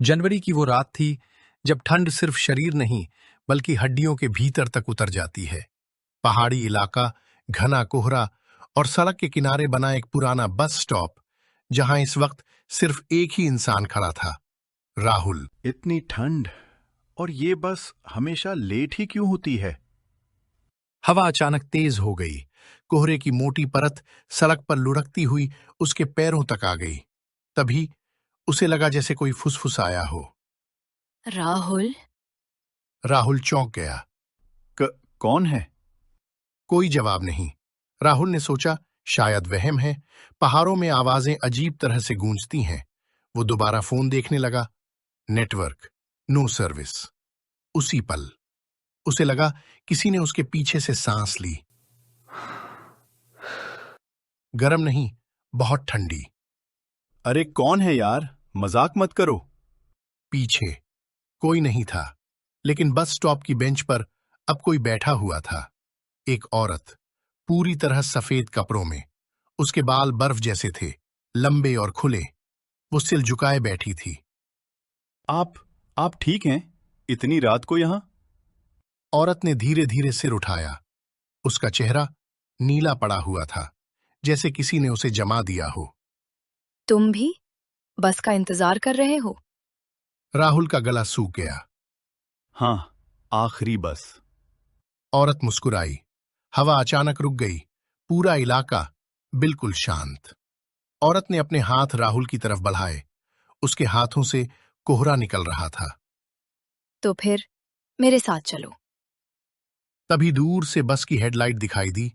जनवरी की वो रात थी जब ठंड सिर्फ शरीर नहीं बल्कि हड्डियों के भीतर तक उतर जाती है। पहाड़ी इलाका, घना कोहरा और सड़क के किनारे बना एक पुराना बस स्टॉप जहां इस वक्त सिर्फ एक ही इंसान खड़ा था, राहुल। इतनी ठंड और ये बस हमेशा लेट ही क्यों होती है? हवा अचानक तेज हो गई। कोहरे की मोटी परत सड़क पर लुढ़कती हुई उसके पैरों तक आ गई। तभी उसे लगा जैसे कोई फुसफुसाया हो। राहुल। राहुल चौंक गया। कौन है? कोई जवाब नहीं। राहुल ने सोचा शायद वहम है। पहाड़ों में आवाजें अजीब तरह से गूंजती हैं। वो दोबारा फोन देखने लगा। Network, no service. उसी पल उसे लगा किसी ने उसके पीछे से सांस ली। गरम नहीं, बहुत ठंडी। अरे कौन है यार, मजाक मत करो। पीछे कोई नहीं था, लेकिन बस स्टॉप की बेंच पर अब कोई बैठा हुआ था। एक औरत, पूरी तरह सफेद कपड़ों में। उसके बाल बर्फ जैसे थे, लंबे और खुले। वो सिर झुकाए बैठी थी। आप ठीक हैं? इतनी रात को यहां? औरत ने धीरे धीरे सिर उठाया। उसका चेहरा नीला पड़ा हुआ था, जैसे किसी ने उसे जमा दिया हो। तुम भी बस का इंतजार कर रहे हो? राहुल का गला सूख गया। हाँ, आखिरी बस। औरत मुस्कुराई। हवा अचानक रुक गई। पूरा इलाका बिल्कुल शांत। औरत ने अपने हाथ राहुल की तरफ बढ़ाए। उसके हाथों से कोहरा निकल रहा था। तो फिर मेरे साथ चलो। तभी दूर से बस की हेडलाइट दिखाई दी।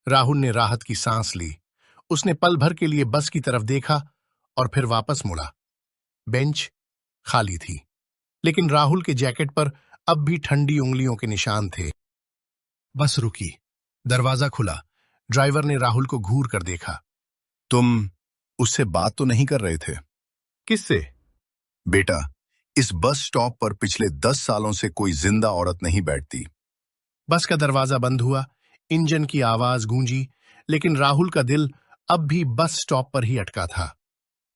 राहुल ने राहत की सांस ली। उसने पल भर के लिए बस की तरफ देखा और फिर वापस मुड़ा। बेंच खाली थी, लेकिन राहुल के जैकेट पर अब भी ठंडी उंगलियों के निशान थे। बस रुकी। दरवाजा खुला। ड्राइवर ने राहुल को घूर कर देखा। तुम उससे बात तो नहीं कर रहे थे? किससे? बेटा, इस बस स्टॉप पर पिछले 10 सालों से कोई जिंदा औरत नहीं बैठती। बस का दरवाजा बंद हुआ। इंजन की आवाज गूंजी, लेकिन राहुल का दिल अब भी बस स्टॉप पर ही अटका था।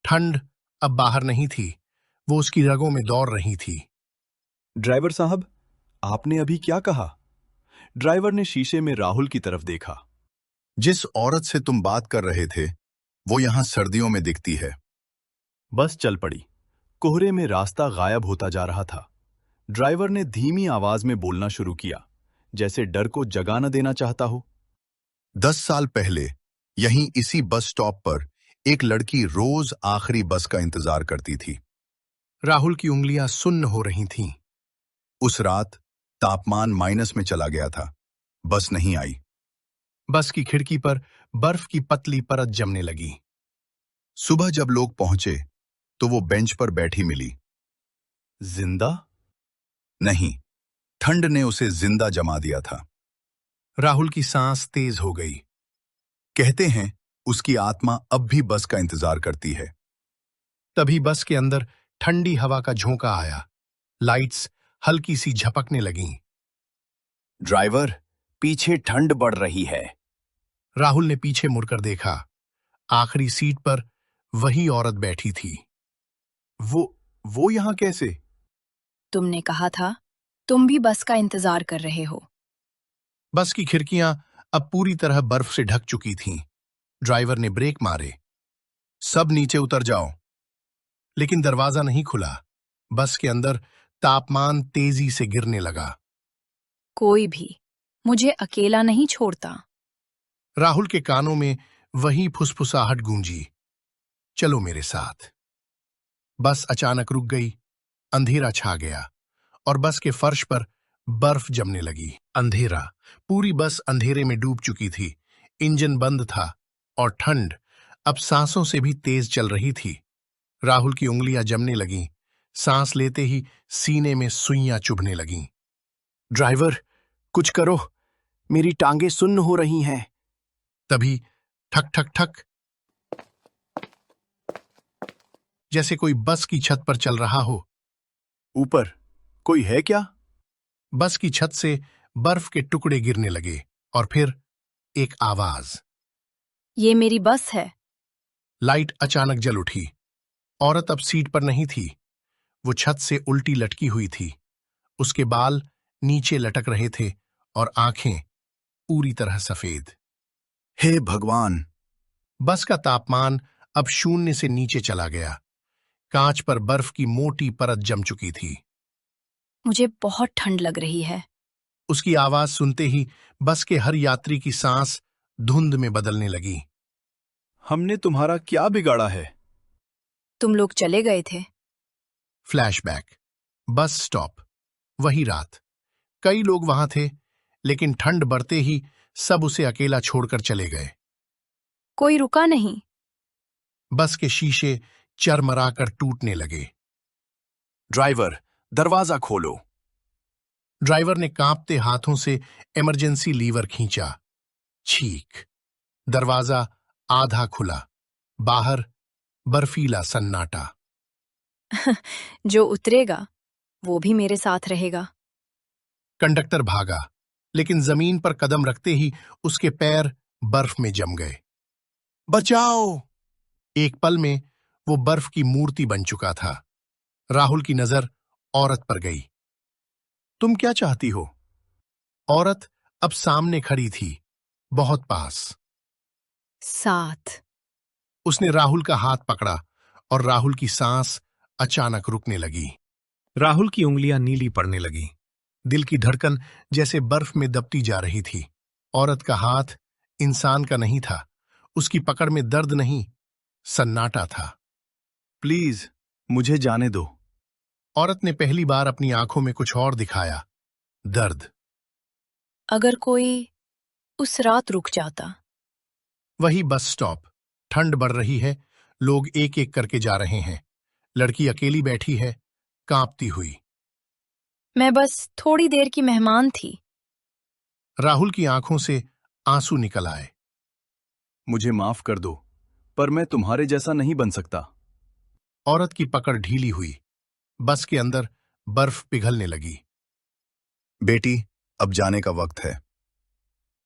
ठंड अब बाहर नहीं थी, वो उसकी रगों में दौड़ रही थी। ड्राइवर साहब, आपने अभी क्या कहा? ड्राइवर ने शीशे में राहुल की तरफ देखा। जिस औरत से तुम बात कर रहे थे, वो यहां सर्दियों में दिखती है। बस चल पड़ी। कोहरे में रास्ता गायब होता जा रहा था। ड्राइवर ने धीमी आवाज में बोलना शुरू किया, जैसे डर को जगा न देना चाहता हो। 10 साल पहले यहीं इसी बस स्टॉप पर एक लड़की रोज आखिरी बस का इंतजार करती थी। राहुल की उंगलियां सुन्न हो रही थीं। उस रात तापमान माइनस में चला गया था। बस नहीं आई। बस की खिड़की पर बर्फ की पतली परत जमने लगी। सुबह जब लोग पहुंचे तो वो बेंच पर बैठी मिली। जिंदा? नहीं, ठंड ने उसे जिंदा जमा दिया था। राहुल की सांस तेज हो गई। कहते हैं उसकी आत्मा अब भी बस का इंतजार करती है। तभी बस के अंदर ठंडी हवा का झोंका आया। लाइट्स हल्की सी झपकने लगीं। ड्राइवर, पीछे ठंड बढ़ रही है। राहुल ने पीछे मुड़कर देखा। आखिरी सीट पर वही औरत बैठी थी। वो यहां कैसे? तुमने कहा था तुम भी बस का इंतजार कर रहे हो। बस की खिड़कियां अब पूरी तरह बर्फ से ढक चुकी थीं। ड्राइवर ने ब्रेक मारे। सब नीचे उतर जाओ। लेकिन दरवाजा नहीं खुला। बस के अंदर तापमान तेजी से गिरने लगा। कोई भी मुझे अकेला नहीं छोड़ता। राहुल के कानों में वही फुसफुसाहट गूंजी, चलो मेरे साथ। बस अचानक रुक गई। अंधेरा छा गया और बस के फर्श पर बर्फ जमने लगी। अंधेरा, पूरी बस अंधेरे में डूब चुकी थी। इंजन बंद था और ठंड अब सांसों से भी तेज चल रही थी। राहुल की उंगलियां जमने लगीं। सांस लेते ही सीने में सुइयां चुभने लगीं। ड्राइवर, कुछ करो, मेरी टांगें सुन्न हो रही हैं। तभी ठक ठक ठक, जैसे कोई बस की छत पर चल रहा हो। ऊपर कोई है क्या? बस की छत से बर्फ के टुकड़े गिरने लगे और फिर एक आवाज। ये मेरी बस है। लाइट अचानक जल उठी। औरत अब सीट पर नहीं थी। वो छत से उल्टी लटकी हुई थी। उसके बाल नीचे लटक रहे थे और आंखें पूरी तरह सफेद। हे भगवान! बस का तापमान अब 0 से नीचे चला गया। कांच पर बर्फ की मोटी परत जम चुकी थी। मुझे बहुत ठंड लग रही है। उसकी आवाज सुनते ही बस के हर यात्री की सांस धुंध में बदलने लगी। हमने तुम्हारा क्या बिगाड़ा है? तुम लोग चले गए थे। फ्लैशबैक। Bus stop. वही रात। कई लोग वहां थे, लेकिन ठंड बढ़ते ही सब उसे अकेला छोड़कर चले गए। कोई रुका नहीं। बस के शीशे चरमराकर टूटने लगे। ड्राइवर, दरवाजा खोलो। ड्राइवर ने कांपते हाथों से इमरजेंसी लीवर खींचा। छींक। दरवाजा आधा खुला। बाहर बर्फीला सन्नाटा। जो उतरेगा वो भी मेरे साथ रहेगा। कंडक्टर भागा, लेकिन जमीन पर कदम रखते ही उसके पैर बर्फ में जम गए। बचाओ! एक पल में वो बर्फ की मूर्ति बन चुका था। राहुल की नजर औरत पर गई। तुम क्या चाहती हो? औरत अब सामने खड़ी थी, बहुत पास। साथ। उसने राहुल का हाथ पकड़ा और राहुल की सांस अचानक रुकने लगी। राहुल की उंगलियां नीली पड़ने लगी। दिल की धड़कन जैसे बर्फ में दबती जा रही थी। औरत का हाथ इंसान का नहीं था। उसकी पकड़ में दर्द नहीं, सन्नाटा था। प्लीज, मुझे जाने दो। औरत ने पहली बार अपनी आंखों में कुछ और दिखाया, दर्द। अगर कोई उस रात रुक जाता। वही बस स्टॉप। ठंड बढ़ रही है, लोग एक एक करके जा रहे हैं। लड़की अकेली बैठी है, कांपती हुई। मैं बस थोड़ी देर की मेहमान थी। राहुल की आंखों से आंसू निकल आए। मुझे माफ कर दो, पर मैं तुम्हारे जैसा नहीं बन सकता। औरत की पकड़ ढीली हुई। बस के अंदर बर्फ पिघलने लगी। बेटी, अब जाने का वक्त है।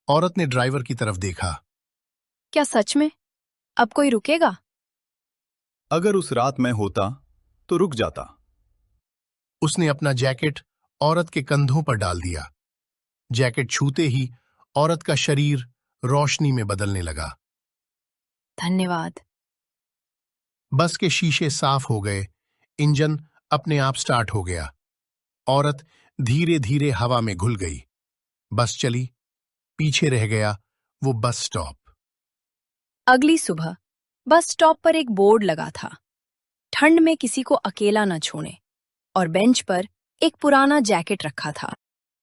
औरत ने ड्राइवर की तरफ देखा। क्या सच में अब कोई रुकेगा? अगर उस रात मैं होता तो रुक जाता। उसने अपना जैकेट औरत के कंधों पर डाल दिया। जैकेट छूते ही औरत का शरीर रोशनी में बदलने लगा। धन्यवाद। बस के शीशे साफ हो गए। इंजन अपने आप स्टार्ट हो गया। औरत धीरे धीरे हवा में घुल गई। बस चली। पीछे रह गया वो बस स्टॉप। अगली सुबह बस स्टॉप पर एक बोर्ड लगा था, ठंड में किसी को अकेला न छोड़ें, और बेंच पर एक पुराना जैकेट रखा था।